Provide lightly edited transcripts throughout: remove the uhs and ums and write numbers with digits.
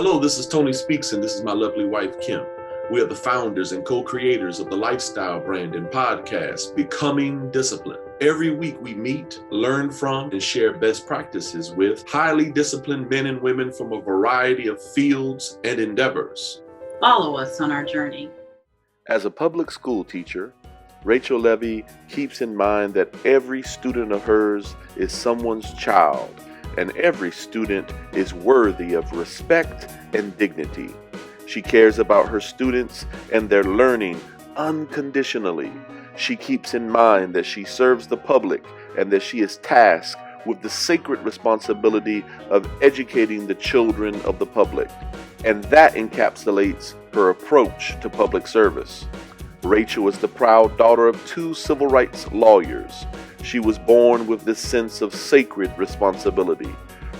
Hello, this is Tony Speaks, and this is my lovely wife, Kim. We are the founders and co-creators of the lifestyle brand and podcast, Becoming Disciplined. Every week we meet, learn from, and share best practices with highly disciplined men and women from a variety of fields and endeavors. Follow us on our journey. As a public school teacher, Rachel Levy keeps in mind that every student of hers is someone's child, and every student is worthy of respect and dignity. She cares about her students and their learning unconditionally. She keeps in mind that she serves the public and that she is tasked with the sacred responsibility of educating the children of the public. And that encapsulates her approach to public service. Rachel is the proud daughter of two civil rights lawyers. She was born with this sense of sacred responsibility.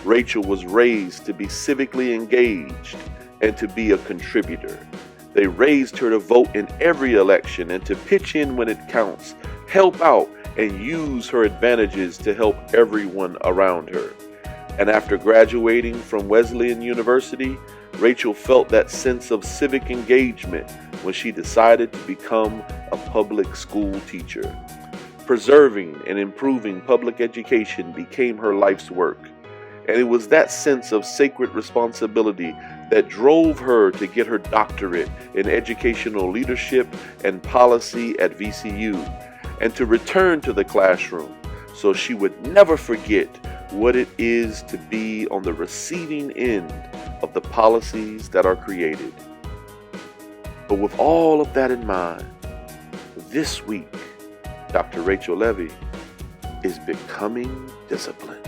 Rachel was raised to be civically engaged and to be a contributor. They raised her to vote in every election and to pitch in when it counts, help out, and use her advantages to help everyone around her. And after graduating from Wesleyan University, Rachel felt that sense of civic engagement when she decided to become a public school teacher. Preserving and improving public education became her life's work, and it was that sense of sacred responsibility that drove her to get her doctorate in educational leadership and policy at VCU, and to return to the classroom so she would never forget what it is to be on the receiving end of the policies that are created. But with all of that in mind, this week, Dr. Rachel Levy is becoming disciplined.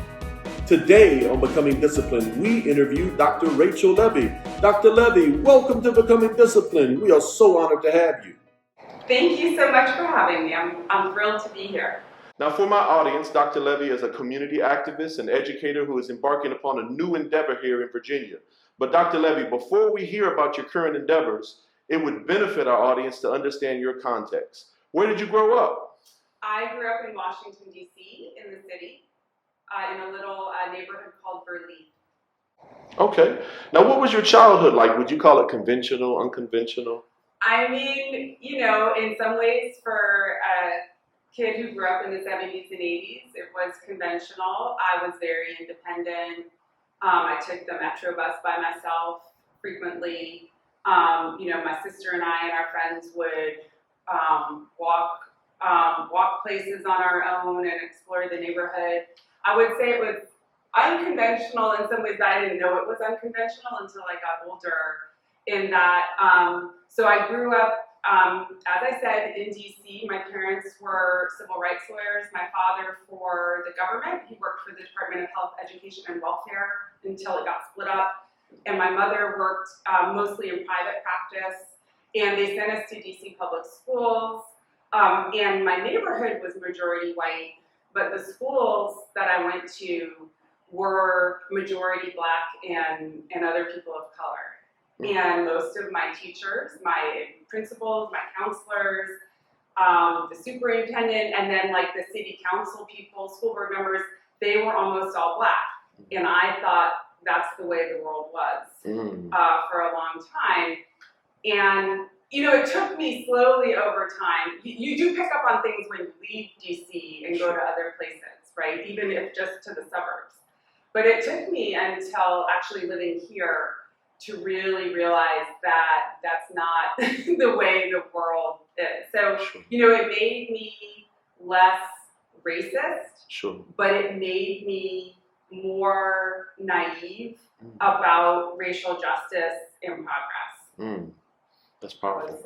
Today on Becoming Disciplined, we interview Dr. Rachel Levy. Dr. Levy, welcome to Becoming Disciplined. We are so honored to have you. Thank you so much for having me. I'm thrilled to be here. Now, for my audience, Dr. Levy is a community activist and educator who is embarking upon a new endeavor here in Virginia. But Dr. Levy, before we hear about your current endeavors, it would benefit our audience to understand your context. Where did you grow up? I grew up in Washington, D.C., in the city, in a little neighborhood called Burley. Okay. Now, what was your childhood like? Would you call it conventional, unconventional? I mean, in some ways for a kid who grew up in the 70s and 80s, it was conventional. I was very independent. I took the Metro bus by myself frequently. My sister and I and our friends would walk places on our own and explore the neighborhood. I would say it was unconventional in some ways, but I didn't know it was unconventional until I got older. In that, so I grew up, as I said, in DC. My parents were civil rights lawyers. My father for the government. He worked for the Department of Health, Education, and Welfare until it got split up. And my mother worked mostly in private practice. And they sent us to DC public schools. And my neighborhood was majority white, but the schools that I went to were majority Black and other people of color. And most of my teachers, my principals, my counselors, the superintendent, and then like the city council people, school board members, they were almost all Black. And I thought that's the way the world was for a long time. And, it took me slowly over time. You do pick up on things when you leave DC and go to other places, right? Even if just to the suburbs. But it took me until actually living here to really realize that that's not the way the world is. So, it made me less racist, but it made me more naive about racial justice in progress. That's powerful.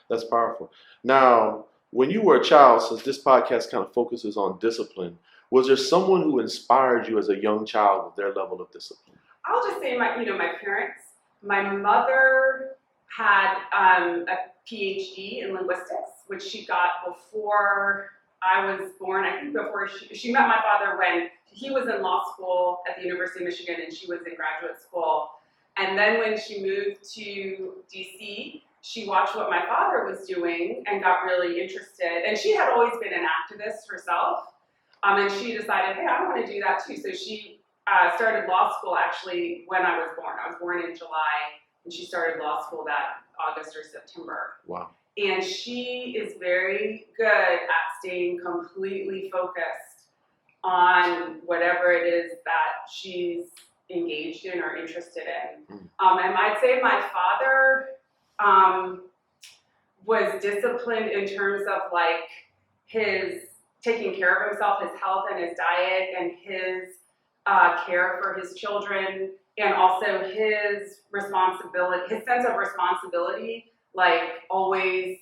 That's powerful. Now, when you were a child, since this podcast kind of focuses on discipline, was there someone who inspired you as a young child with their level of discipline? I'll just say my parents. My mother had a PhD in linguistics, which she got before I was born. I think before she met my father when he was in law school at the University of Michigan and she was in graduate school. And then when she moved to DC, she watched what my father was doing and got really interested. And she had always been an activist herself. And she decided, hey, I want to do that too. So she started law school actually when I was born. I was born in July, and she started law school that August or September. Wow. And she is very good at staying completely focused on whatever it is that she's engaged in or interested in. And I'd say my father was disciplined in terms of like his taking care of himself, his health and his diet, and his care for his children, and also his responsibility, his sense of responsibility, like always,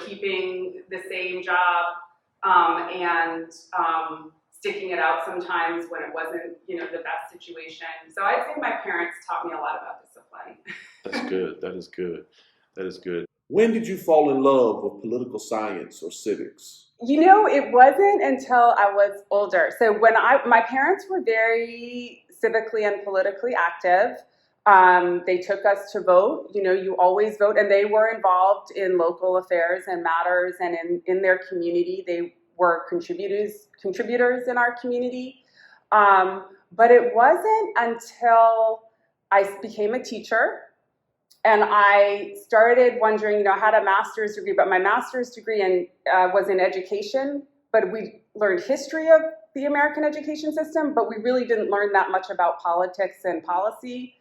keeping the same job and sticking it out sometimes when it wasn't, the best situation. So I'd say my parents taught me a lot about discipline. That's good. That is good. That is good. When did you fall in love with political science or civics? It wasn't until I was older. So when my parents were very civically and politically active. They took us to vote. You always vote, and they were involved in local affairs and matters, and in their community, they were contributors in our community. But it wasn't until I became a teacher and I started wondering, I had a master's degree, but my master's degree was in education, but we learned history of the American education system, but we really didn't learn that much about politics and policy.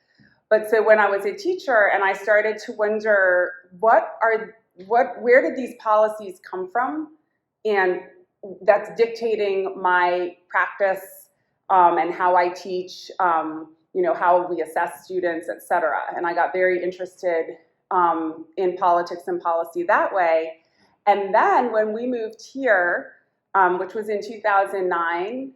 But so when I was a teacher and I started to wonder, where did these policies come from? And that's dictating my practice and how I teach, how we assess students, et cetera. And I got very interested in politics and policy that way. And then when we moved here, which was in 2009,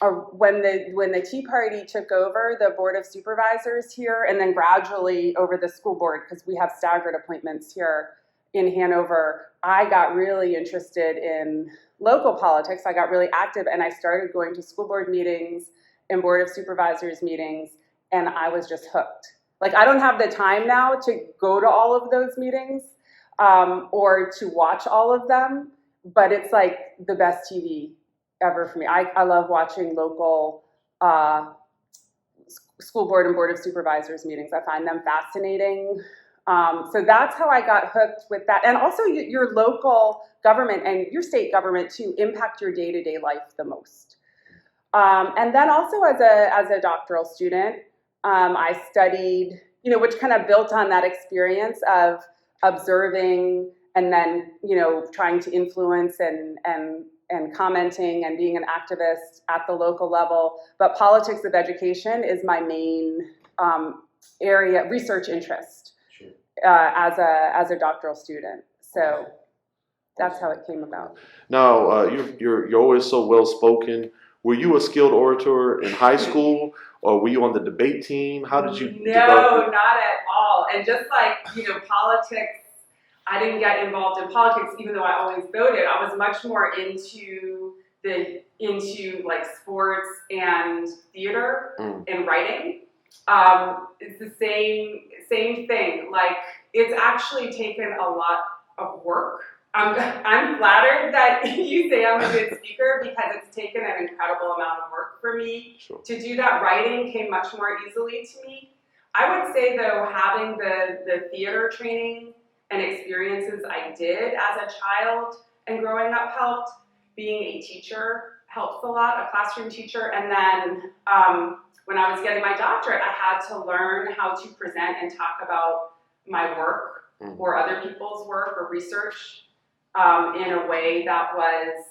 or when the Tea Party took over the Board of Supervisors here, and then gradually over the school board, because we have staggered appointments here in Hanover, I got really interested in local politics. I got really active, and I started going to school board meetings and Board of Supervisors meetings, and I was just hooked. Like, I don't have the time now to go to all of those meetings or to watch all of them, but it's like the best TV ever for me. I love watching local school board and Board of Supervisors meetings. I find them fascinating. So that's how I got hooked with that. And also your local government and your state government too impact your day-to-day life the most. And then also as a doctoral student, I studied, which kind of built on that experience of observing and then, trying to influence and commenting and being an activist at the local level. But politics of education is my main area, research interest. Sure. As a doctoral student. So that's how it came about. Now, you're always so well spoken. Were you a skilled orator in high school, or were you on the debate team? How did you develop? No, not at all. And just like, politics, I didn't get involved in politics, even though I always voted. I was much more into like sports and theater and writing. It's the same thing. Like, it's actually taken a lot of work. I'm flattered that you say I'm a good speaker, because it's taken an incredible amount of work for me. Sure. To do that. Writing came much more easily to me. I would say, though, having the theater training and experiences I did as a child and growing up helped. Being a teacher helps a lot, a classroom teacher. And then when I was getting my doctorate, I had to learn how to present and talk about my work or other people's work or research in a way that was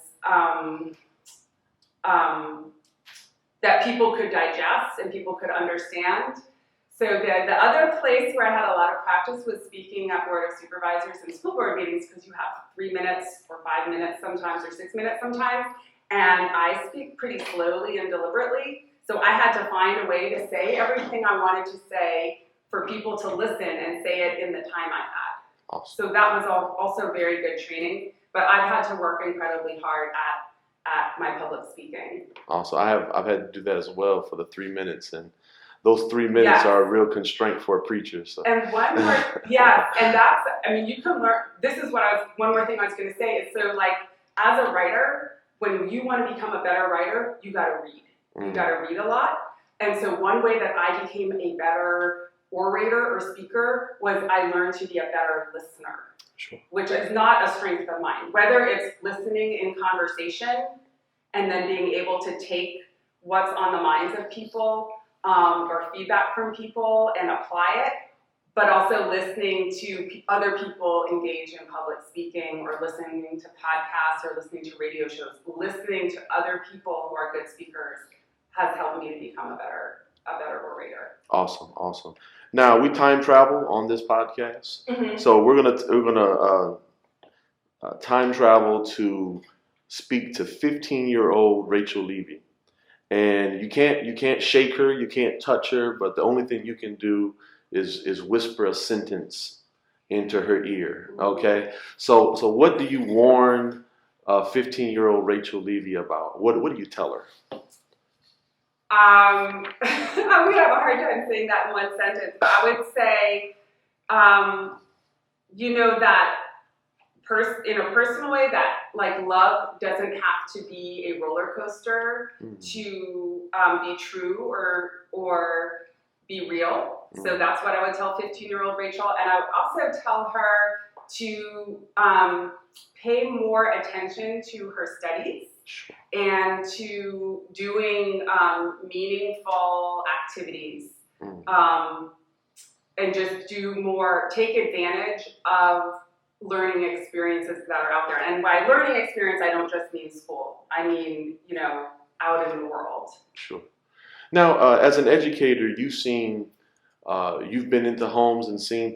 that people could digest and people could understand. So the other place where I had a lot of practice was speaking at Board of Supervisors and school board meetings, because you have 3 minutes or 5 minutes sometimes or 6 minutes sometimes, and I speak pretty slowly and deliberately. So I had to find a way to say everything I wanted to say for people to listen and say it in the time I had. Awesome. So that was also very good training, but I've had to work incredibly hard at my public speaking. Also, I've had to do that as well for the 3 minutes, and those 3 minutes are a real constraint for a preacher. So. And one more, and that's, you can learn, this is one more thing I was going to say is, so like, as a writer, when you want to become a better writer, you got to read. You got to read a lot. And so one way that I became a better orator or speaker was I learned to be a better listener, Sure. which is not a strength of mine. Whether it's listening in conversation and then being able to take what's on the minds of people or feedback from people and apply it, but also listening to other people engage in public speaking or listening to podcasts or listening to radio shows. Listening to other people who are good speakers has helped me to become a better orator. Awesome. Now we time travel on this podcast, Mm-hmm. so we're gonna time travel to speak to 15-year-old Rachel Levy, and you can't shake her, you can't touch her, but the only thing you can do is whisper a sentence into her ear. Okay, so what do you warn 15-year-old Rachel Levy about? What do you tell her? I'm gonna have a hard time saying that in one sentence, but I would say, that in a personal way, that like love doesn't have to be a roller coaster to be true or be real. So that's what I would tell 15-year-old Rachel, and I would also tell her to pay more attention to her studies and to doing meaningful activities, and just take advantage of learning experiences that are out there. And by learning experience, I don't just mean school. I mean, out in the world. Sure. Now, as an educator, you've been into homes and seen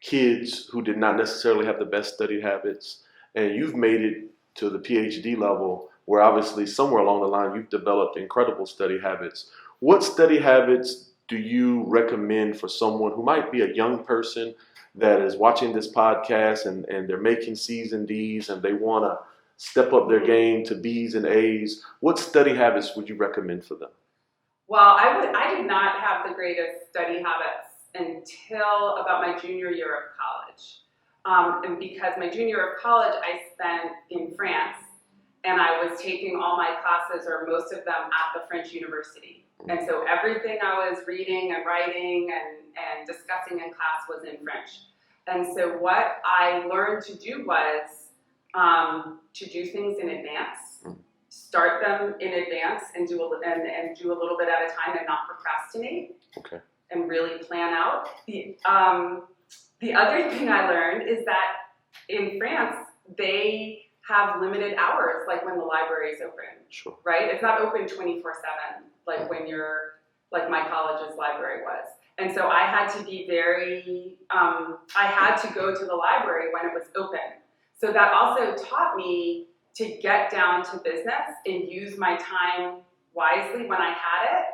kids who did not necessarily have the best study habits, and you've made it to the PhD level where obviously somewhere along the line you've developed incredible study habits. What study habits do you recommend for someone who might be a young person that is watching this podcast and they're making C's and D's and they want to step up their game to B's and A's? What study habits would you recommend for them? Well, I did not have the greatest study habits until about my junior year of college. And because my junior year of college I spent in France, and I was taking all my classes, or most of them, at the French University. And so everything I was reading and writing and discussing in class was in French. And so what I learned to do was to do things in advance, start them in advance, and do a little bit at a time and not procrastinate. Okay. And really plan out. The other thing I learned is that in France, they have limited hours, like when the library is open. Sure. Right? It's not open 24/7, like like my college's library was. And so I had to be I had to go to the library when it was open. So that also taught me to get down to business and use my time wisely when I had it.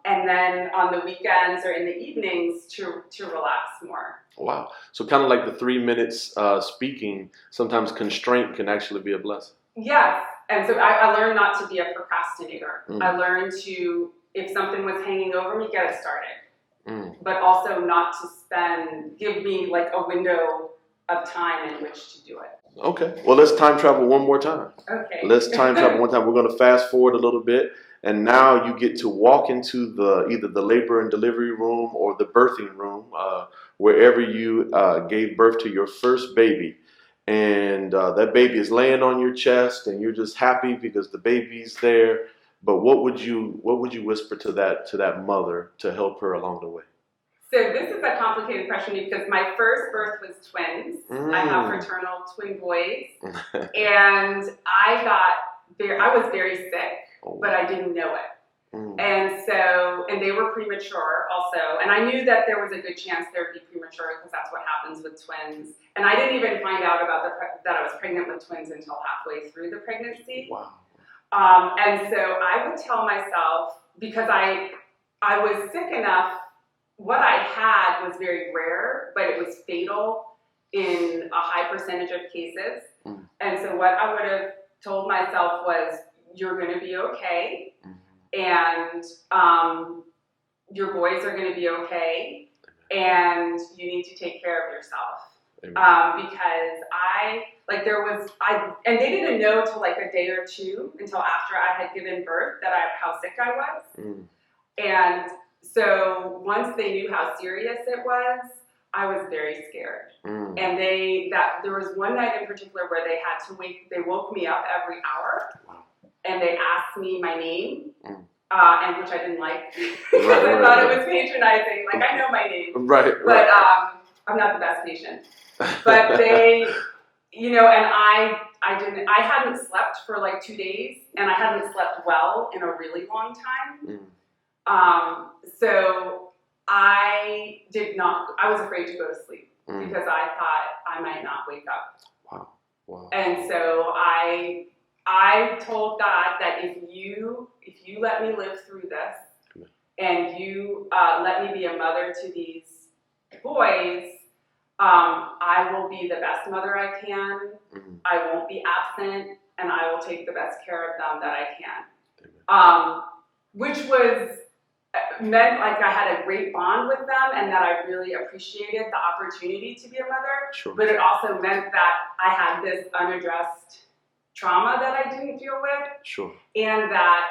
And then on the weekends or in the evenings to relax more. Wow. So kind of like the 3 minutes speaking, sometimes constraint can actually be a blessing. Yes. And so I learned not to be a procrastinator. I learned to, if something was hanging over me, get it started. But also not to give me like a window of time in which to do it. Okay. Well, let's time travel one more time. Okay. Let's time travel one time. We're going to fast forward a little bit. And now you get to walk into either the labor and delivery room or the birthing room, wherever you gave birth to your first baby. And that baby is laying on your chest and you're just happy because the baby's there. But what would you whisper to that mother to help her along the way? So this is a complicated question because my first birth was twins. I have fraternal twin boys. And I was very sick. But I didn't know it. And they were premature also. And I knew that there was a good chance they would be premature because that's what happens with twins. And I didn't even find out about that I was pregnant with twins until halfway through the pregnancy. Wow. And so I would tell myself, because I was sick enough, what I had was very rare, but it was fatal in a high percentage of cases. And so what I would have told myself was, you're going to be okay, and your boys are going to be okay, and you need to take care of yourself. because and they didn't know till like a day or two until after I had given birth how sick I was. And so once they knew how serious it was, I was very scared. And there was one night in particular where they woke me up every hour. Wow. And they asked me my name, and which I didn't like because I thought it was patronizing. Like, I know my name. But I'm not the best patient. But they, and I hadn't slept for like 2 days, and I hadn't slept well in a really long time. So I was afraid to go to sleep because I thought I might not wake up. Wow. And so I told God that if you let me live through this, and you let me be a mother to these boys, I will be the best mother I can. I won't be absent, and I will take the best care of them that I can. Which meant like I had a great bond with them, and that I really appreciated the opportunity to be a mother. Sure. But it also meant that I had this unaddressed trauma that I didn't deal with. Sure. And that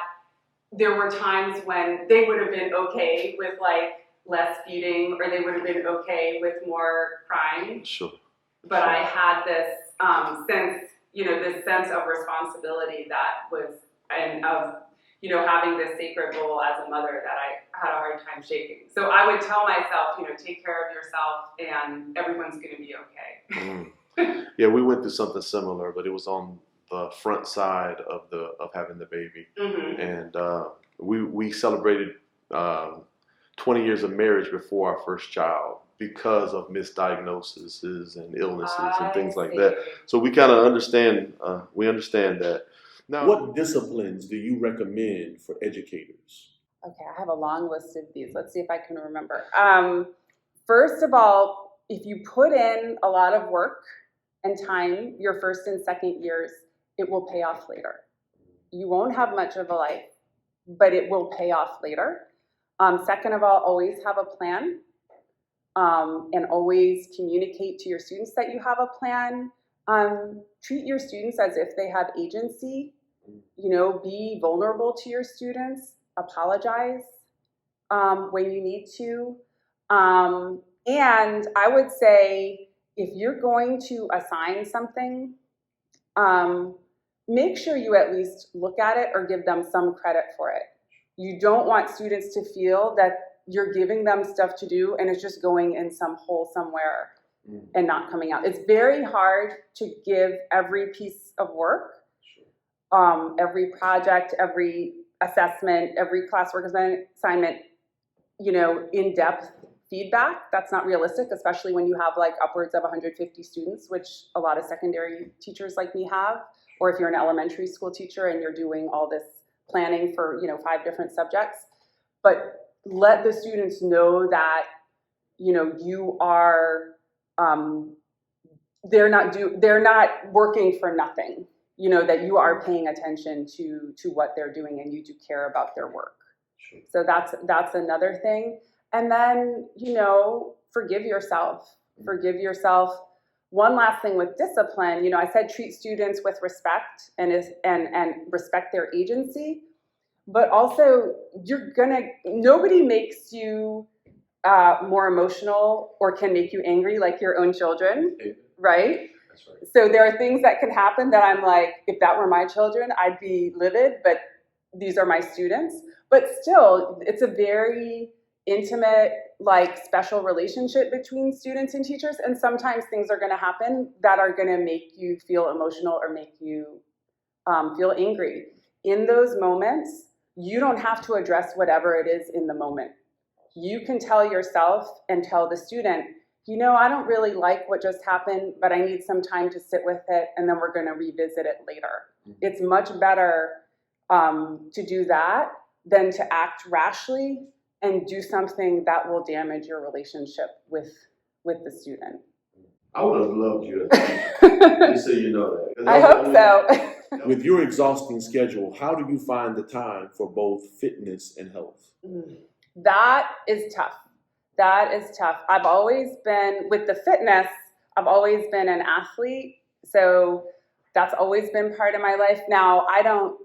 there were times when they would have been okay with like less feeding, or they would have been okay with more crying. Sure. But I had this sense of responsibility that was, and of, having this sacred role as a mother that I had a hard time shaking. So I would tell myself, take care of yourself, and everyone's going to be okay. Yeah, we went through something similar, but it was on the front side of having the baby, and we celebrated 20 years of marriage before our first child because of misdiagnoses and illnesses and things like that. So we kind of understand. We understand that. Now, what disciplines do you recommend for educators? Okay, I have a long list of these. Let's see if I can remember. First of all, if you put in a lot of work and time your first and second years, it will pay off later. You won't have much of a life, but it will pay off later. Second of all, always have a plan, and always communicate to your students that you have a plan. Treat your students as if they have agency. Be vulnerable to your students. Apologize when you need to. And I would say, if you're going to assign something, make sure you at least look at it or give them some credit for it. You don't want students to feel that you're giving them stuff to do and it's just going in some hole somewhere and not coming out. It's very hard to give every piece of work, every project, every assessment, every classwork assignment, in-depth feedback. That's not realistic, especially when you have like upwards of 150 students, which a lot of secondary teachers like me have, or if you're an elementary school teacher and you're doing all this planning for 5 different subjects. But let the students know that you are they're not working for nothing. That you are paying attention to what they're doing, and you do care about their work. Sure. So that's another thing. And then forgive yourself. Forgive yourself. One last thing with discipline, I said treat students with respect and respect their agency, but also nobody makes you more emotional or can make you angry like your own children, right? That's right. So there are things that can happen that I'm like, if that were my children, I'd be livid, but these are my students. But still, it's a very intimate, special relationship between students and teachers, and sometimes things are going to happen that are going to make you feel emotional or make you feel angry. In those moments, you don't have to address whatever it is in the moment. You can tell yourself and tell the student, I don't really like what just happened, but I need some time to sit with it, and then we're going to revisit it later. It's much better to do that than to act rashly and do something that will damage your relationship with the student. I would have loved you as a teacher, just so you know that. I hope so. With your exhausting schedule, how do you find the time for both fitness and health? That is tough. I've always been, with the fitness, I've always been an athlete, so that's always been part of my life. Now I don't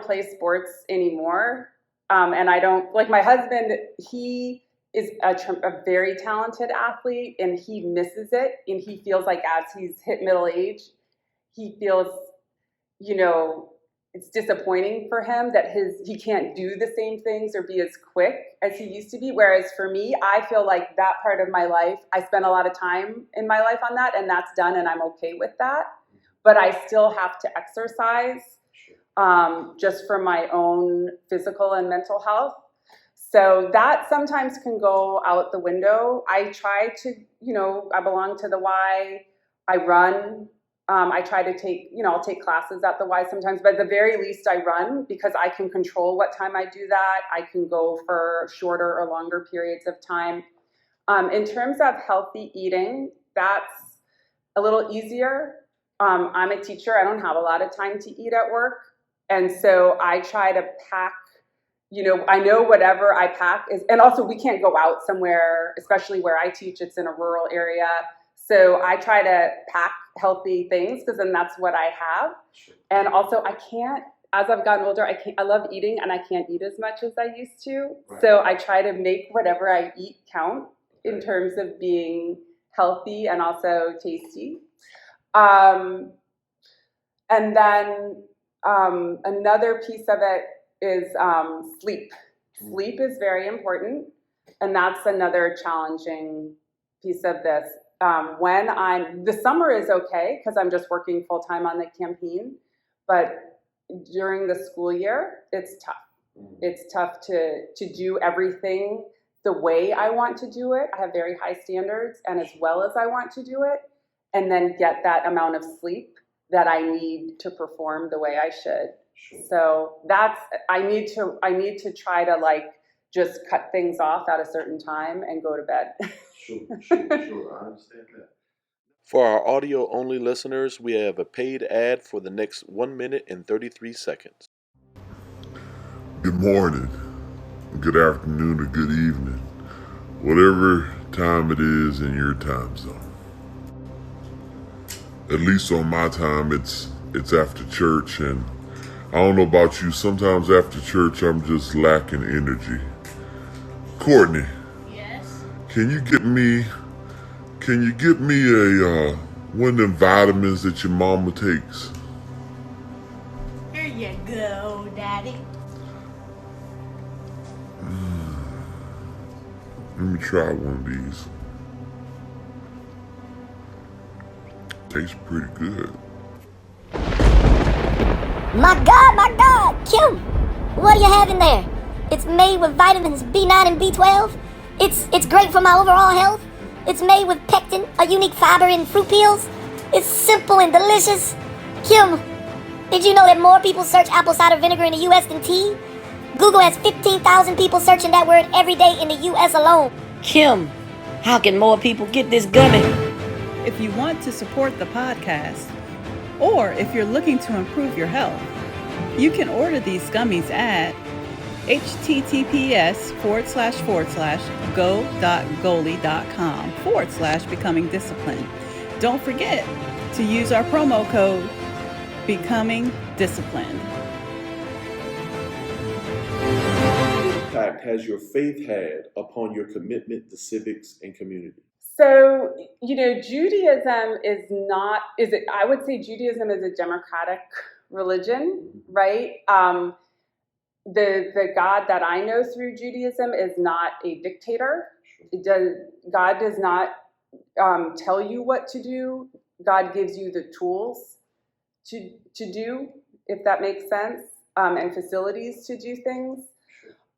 play sports anymore, and I don't like my husband. He is a very talented athlete, and he misses it, and he feels like as he's hit middle age, he feels, it's disappointing for him that he can't do the same things or be as quick as he used to be. Whereas for me, I feel like that part of my life, I spent a lot of time in my life on that, and that's done, and I'm okay with that. But I still have to exercise just for my own physical and mental health. So that sometimes can go out the window. I try to, I belong to the Y. I run. I try to take, I'll take classes at the Y sometimes, but at the very least I run because I can control what time I do that. I can go for shorter or longer periods of time. In terms of healthy eating, that's a little easier. I'm a teacher. I don't have a lot of time to eat at work. And so I try to pack, I know whatever I pack is, and also we can't go out somewhere, especially where I teach, it's in a rural area. So I try to pack healthy things because then that's what I have. And also I can't, as I've gotten older, I love eating and I can't eat as much as I used to. Right. So I try to make whatever I eat count in terms of being healthy and also tasty. And then another piece of it is sleep. Sleep is very important, and that's another challenging piece of this. The summer is okay because I'm just working full time on the campaign, but during the school year, it's tough. It's tough to do everything the way I want to do it. I have very high standards, and as well as I want to do it, and then get that amount of sleep that I need to perform the way I should. Sure. So I need to try to just cut things off at a certain time and go to bed. Sure, I understand that. For our audio-only listeners, we have a paid ad for the next 1 minute and 33 seconds. Good morning, good afternoon, or good evening, whatever time it is in your time zone. At least on my time, it's after church, and I don't know about you, sometimes after church I'm just lacking energy. Courtney. Yes? Can you get me a one of them vitamins that your mama takes? Here you go, Daddy. Let me try one of these. Tastes pretty good. My God, Kim! What do you have in there? It's made with vitamins B9 and B12. It's great for my overall health. It's made with pectin, a unique fiber in fruit peels. It's simple and delicious. Kim, did you know that more people search apple cider vinegar in the U.S. than tea? Google has 15,000 people searching that word every day in the U.S. alone. Kim, how can more people get this gummy? If you want to support the podcast, or if you're looking to improve your health, you can order these gummies at https://go.goli.com/becoming disciplined. Don't forget to use our promo code Becoming Disciplined. What impact has your faith had upon your commitment to civics and community? So, Judaism I would say Judaism is a democratic religion, right? The God that I know through Judaism is not a dictator. God does not tell you what to do. God gives you the tools to do, if that makes sense, and facilities to do things.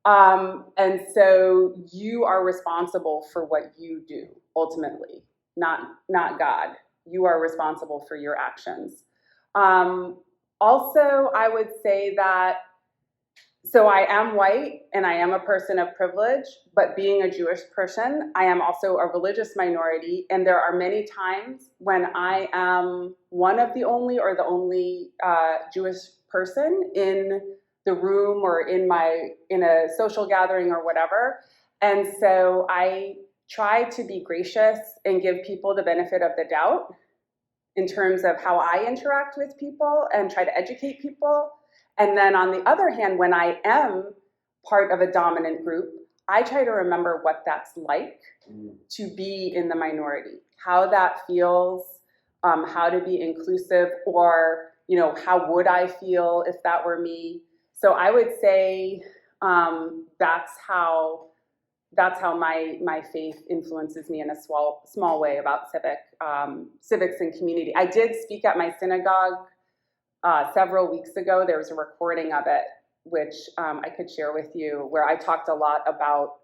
And so you are responsible for what you do, ultimately, not God. You are responsible for your actions. Also, I would say that, so I am white and I am a person of privilege, but being a Jewish person, I am also a religious minority. And there are many times when I am one of the only or the only Jewish person in the room or in a social gathering or whatever. And so I try to be gracious and give people the benefit of the doubt in terms of how I interact with people and try to educate people. And then on the other hand, when I am part of a dominant group, I try to remember what that's like to be in the minority, how that feels, how to be inclusive, or, you know, how would I feel if that were me? So I would say that's how my faith influences me in a small way about civics and community. I did speak at my synagogue several weeks ago. There was a recording of it, which I could share with you, where I talked a lot about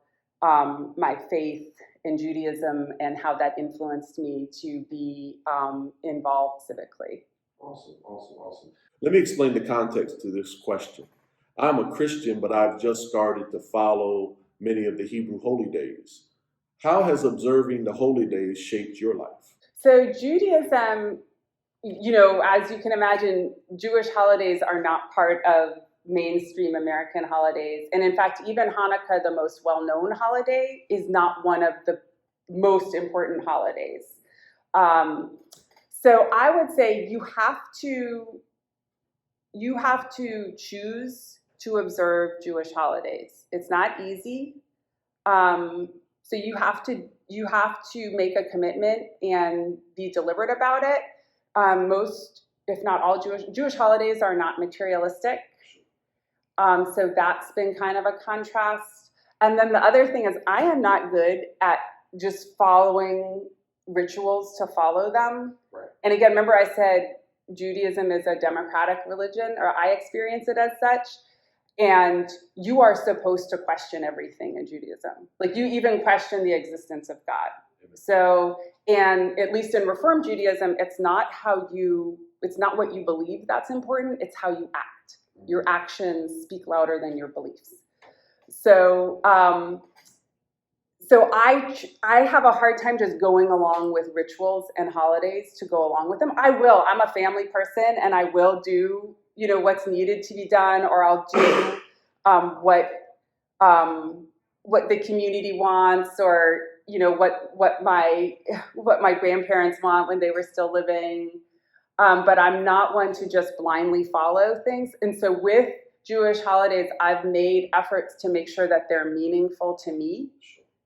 my faith in Judaism and how that influenced me to be involved civically. Awesome. Let me explain the context to this question. I'm a Christian, but I've just started to follow many of the Hebrew holy days. How has observing the holy days shaped your life? So Judaism, you know, as you can imagine, Jewish holidays are not part of mainstream American holidays. And in fact, even Hanukkah, the most well-known holiday, is not one of the most important holidays. So I would say you have to choose to observe Jewish holidays. It's not easy. So you have to make a commitment and be deliberate about it. Most, if not all, Jewish holidays are not materialistic. So that's been kind of a contrast. And then the other thing is, I am not good at just following rituals to follow them. Right. And again, remember I said Judaism is a democratic religion, or I experience it as such. And you are supposed to question everything in Judaism. Like, you even question the existence of God. So, and at least in Reform Judaism, it's not what you believe that's important, it's how you act. Your actions speak louder than your beliefs. So, so I have a hard time just going along with rituals and holidays to go along with them. I'm a family person, and I will do, you know, what's needed to be done, or I'll do what the community wants, or, you know, what my grandparents want when they were still living. But I'm not one to just blindly follow things. And so with Jewish holidays, I've made efforts to make sure that they're meaningful to me.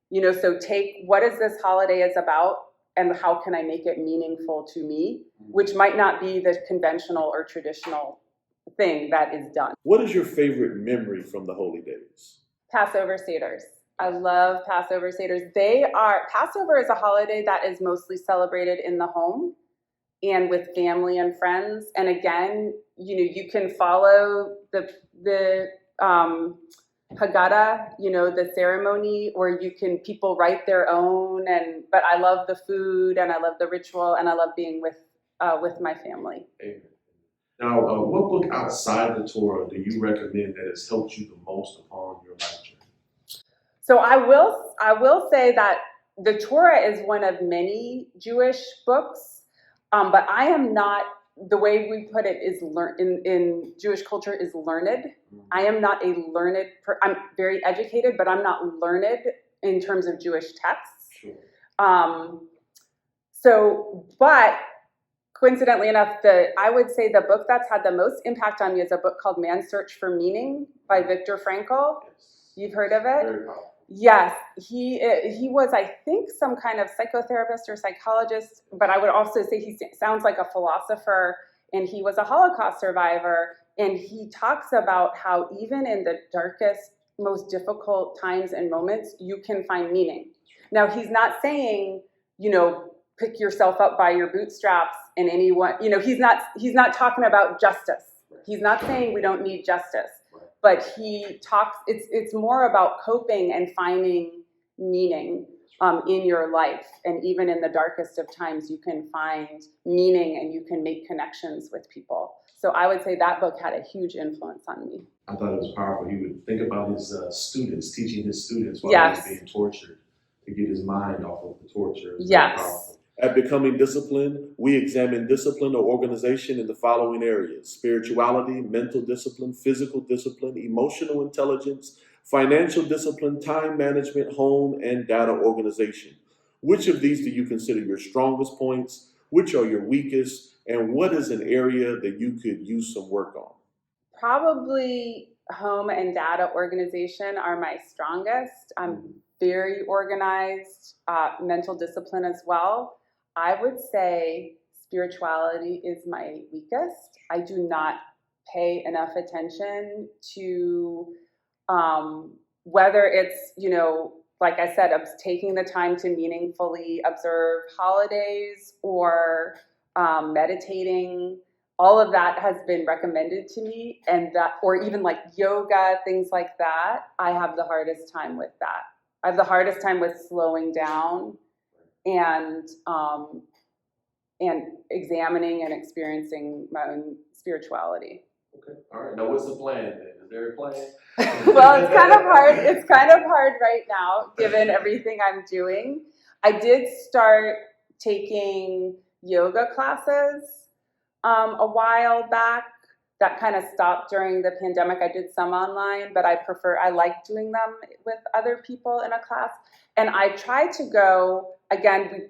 You know, so take what is this holiday is about, and how can I make it meaningful to me, which might not be the conventional or traditional thing that is done. What is your favorite memory from the holy days? Passover Seders. I love Passover Seders. Passover is a holiday that is mostly celebrated in the home and with family and friends. And again, you know, you can follow the Haggadah, you know, the ceremony, or people write their own. But I love the food, and I love the ritual, and I love being with my family. Amen. Now, what book outside the Torah do you recommend that has helped you the most upon your life journey? So I will say that the Torah is one of many Jewish books, but I am not, the way we put it is in Jewish culture is learned. I am not a learned, I'm very educated, but I'm not learned in terms of Jewish texts. Sure. But coincidentally enough, I would say the book that's had the most impact on me is a book called Man's Search for Meaning by Viktor Frankl. Yes. You've heard of it? Very powerful. Yes, he was, I think, some kind of psychotherapist or psychologist, but I would also say he sounds like a philosopher, and he was a Holocaust survivor, and he talks about how even in the darkest, most difficult times and moments, you can find meaning. Now, he's not saying, you know, pick yourself up by your bootstraps and anyone, you know, he's not talking about justice. He's not saying we don't need justice. But he talks, it's more about coping and finding meaning in your life. And even in the darkest of times, you can find meaning and you can make connections with people. So I would say that book had a huge influence on me. I thought it was powerful. He would think about his students, teaching his students while yes. he was being tortured, to get his mind off of the torture. Yes. At Becoming Disciplined, we examine discipline or organization in the following areas: spirituality, mental discipline, physical discipline, emotional intelligence, financial discipline, time management, home, and data organization. Which of these do you consider your strongest points? Which are your weakest? And what is an area that you could use some work on? Probably home and data organization are my strongest. I'm very organized, mental discipline as well. I would say spirituality is my weakest. I do not pay enough attention to whether it's, like I said, taking the time to meaningfully observe holidays or meditating. All of that has been recommended to me, or even like yoga, things like that. I have the hardest time with that. I have the hardest time with slowing down and examining and experiencing my own spirituality. Okay. All right. Now, what's the plan then? Is there a plan? Well, it's kind of hard. It's kind of hard right now, given everything I'm doing. I did start taking yoga classes a while back. That kind of stopped during the pandemic. I did some online, but I like doing them with other people in a class. And I try to go, again,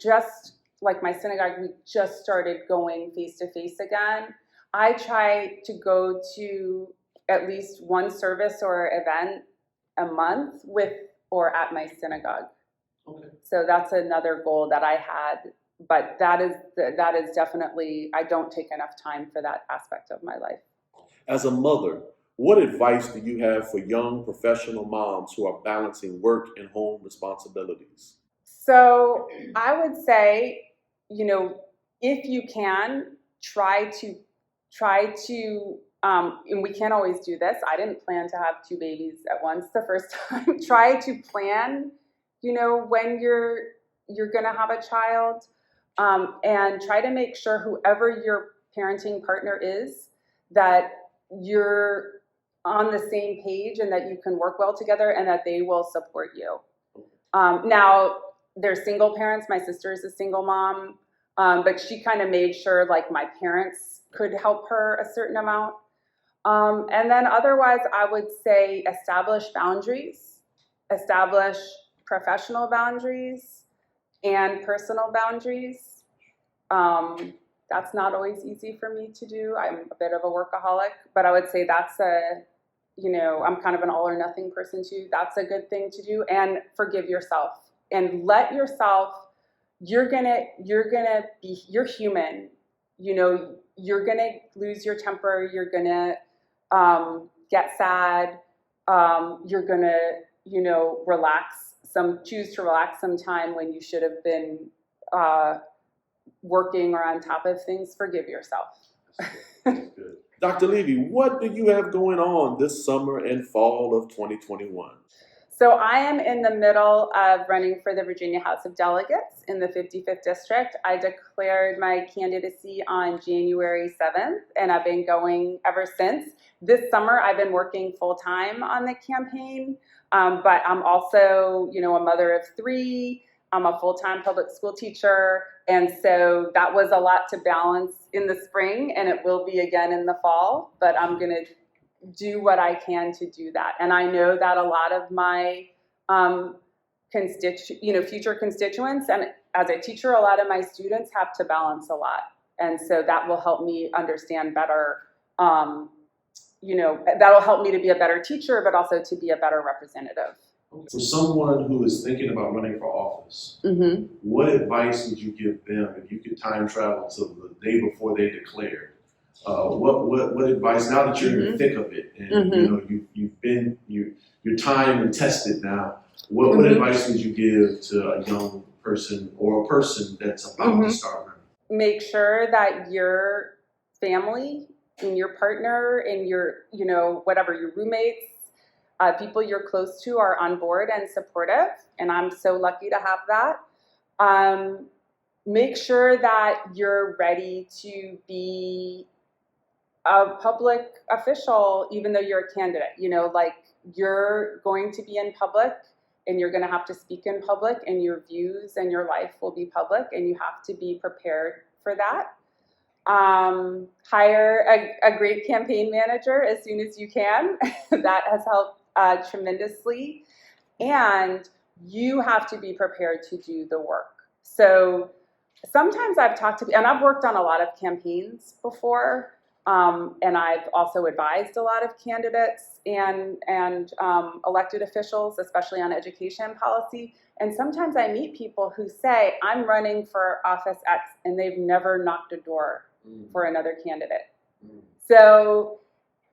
like my synagogue, we just started going face-to-face again. I try to go to at least one service or event a month with or at my synagogue. Okay. So that's another goal that I had, but that is definitely, I don't take enough time for that aspect of my life. As a mother, what advice do you have for young professional moms who are balancing work and home responsibilities? So I would say, if you can, try to, and we can't always do this. I didn't plan to have 2 babies at once the first time. Try to plan, when you're going to have a child, and try to make sure whoever your parenting partner is, that you're on the same page and that you can work well together and that they will support you. Now, they're single parents. My sister is a single mom, but she kind of made sure like my parents could help her a certain amount. And then otherwise, I would say establish boundaries, establish professional boundaries and personal boundaries. That's not always easy for me to do. I'm a bit of a workaholic, but I would say that's I'm kind of an all or nothing person too. That's a good thing to do. And forgive yourself and let yourself, you're human, you're going to lose your temper. You're going to get sad. You're going to, choose to relax some time when you should have been working or on top of things. Forgive yourself. That's good. Dr. Levy, what do you have going on this summer and fall of 2021? So I am in the middle of running for the Virginia House of Delegates in the 55th District. I declared my candidacy on January 7th, and I've been going ever since. This summer, I've been working full-time on the campaign, but I'm also, a mother of 3. I'm a full-time public school teacher, and so that was a lot to balance in the spring, and it will be again in the fall, but I'm going to do what I can to do that. And I know that a lot of my future constituents, and as a teacher, a lot of my students have to balance a lot. And so that will help me understand better, that'll help me to be a better teacher, but also to be a better representative. For someone who is thinking about running for office, Mm-hmm. what advice would you give them if you could time travel to the day before they declared? What advice, now that you're in the thick of it and you've been you're time and tested now, what advice would you give to a young person or a person that's about to start running? Make sure that your family and your partner and your whatever, your roommates, people you're close to are on board and supportive, and I'm so lucky to have that. Make sure that you're ready to be a public official, even though you're a candidate. You're going to be in public and you're going to have to speak in public, and your views and your life will be public, and you have to be prepared for that. Hire a great campaign manager as soon as you can. That has helped tremendously, and you have to be prepared to do the work. So sometimes I've talked to, and I've worked on a lot of campaigns before, and I've also advised a lot of candidates and elected officials, especially on education policy. And sometimes I meet people who say, I'm running for office X, and they've never knocked a door for another candidate. So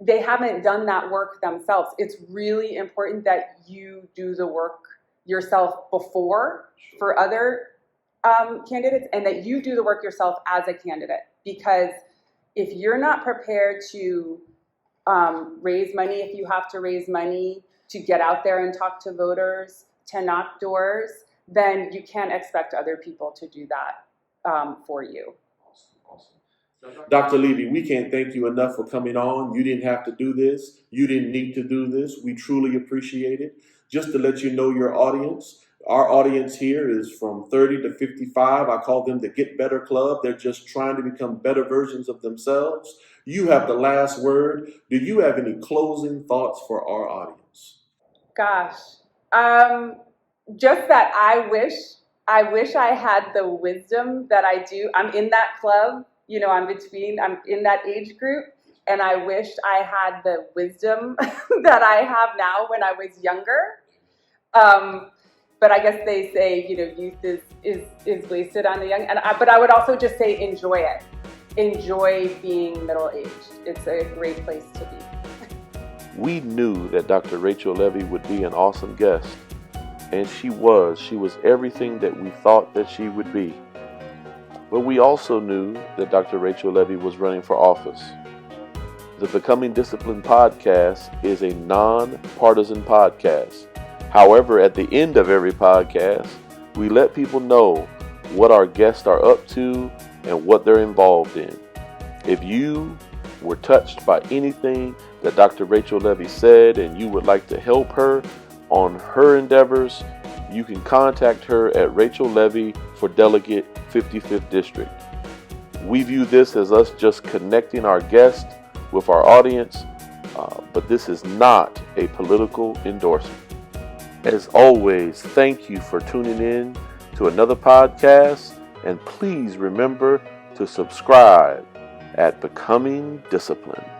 they haven't done that work themselves. It's really important that you do the work yourself before for other candidates, and that you do the work yourself as a candidate. Because if you're not prepared to raise money, if you have to raise money to get out there and talk to voters, to knock doors, then you can't expect other people to do that for you. Dr. Levy, we can't thank you enough for coming on. You didn't have to do this. You didn't need to do this. We truly appreciate it. Just to let you know your audience, our audience here is from 30 to 55. I call them the Get Better Club. They're just trying to become better versions of themselves. You have the last word. Do you have any closing thoughts for our audience? Gosh, just that I wish I had the wisdom that I do. I'm in that club, I'm in that age group, and I wish I had the wisdom that I have now when I was younger. But I guess they say, youth is wasted on the young. But I would also just say enjoy it. Enjoy being middle-aged. It's a great place to be. We knew that Dr. Rachel Levy would be an awesome guest, and she was. She was everything that we thought that she would be. But we also knew that Dr. Rachel Levy was running for office. The Becoming Disciplined podcast is a non-partisan podcast. However, at the end of every podcast, we let people know what our guests are up to and what they're involved in. If you were touched by anything that Dr. Rachel Levy said and you would like to help her on her endeavors, you can contact her at Rachel Levy for Delegate 55th District. We view this as us just connecting our guest with our audience, but this is not a political endorsement. As always, thank you for tuning in to another podcast, and please remember to subscribe at Becoming Disciplined.